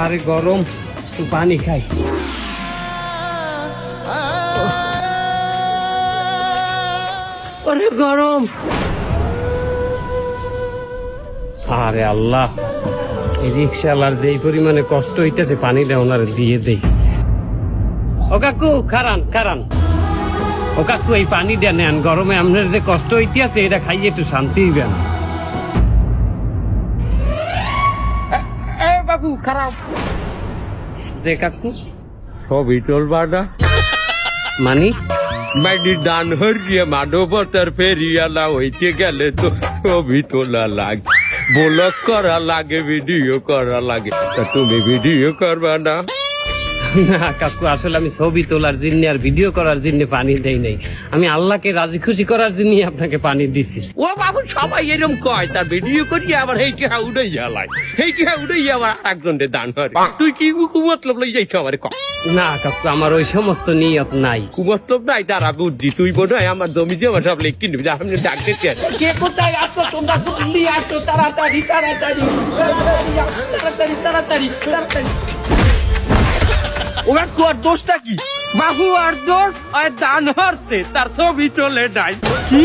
আরে গরম, একটু পানি খাই। আরে গরম, আরে আল্লাহ, এই রিক্সাওয়ালার যেই পরিমাণে কষ্ট হইতেছে পানিটা ওনারে দিয়ে দেই। ও কাকু খারান খারান, ও কাকু এই পানিটা নেন, গরমে আপনার যে কষ্ট হইতেছে এটা খাইয়ে একটু শান্তি হইবেন। বাবু খারাপ যে কাকু ছবি তোলবাটা মানি মাইনি দান হরিয়ে মানবতার ফেরিয়ালা হইতে গেলে তো ছবি তোলা লাগে, ব্লগ করা লাগে, ভিডিও করা লাগে। তা তুমি ভিডিও করবা না? না কাকু, আসলে আমি ছবি তোলার জন্য আর ভিডিও করার জন্য পানি দেই নাই, আমি আল্লাহকে রাজি খুশি করার জন্য আপনাকে পানি দিছি। ও বাবু সবাই এরকম কয়, তার ভিডিও করিয়ে আবার হেইটি হা উড়াইয়া লাই, হেইটি হা উড়াইয়া আবার একজনের দান করে। তুই কি কুমতলব লই যাইছ আমার ক? না কাকু, আমার ওই সমস্ত নিয়ত নাই। কুমতলব নাই তারা বুদ্ধি, তুই বোধ হয় আমার জমি দিয়ে আমার সব লেখ কিনবি, আমি ডাকতে চাই। কে কোথায় আসতো তোমরা, জলদি আসতো, তাড়াতাড়ি তাড়াতাড়ি তাড়াতাড়ি তাড়াতাড়ি তাড়াতাড়ি। ওরা তোর দোষটা কি? বাবু আর দোষ আর দান হরতে তার ছবি চলে নাই কি?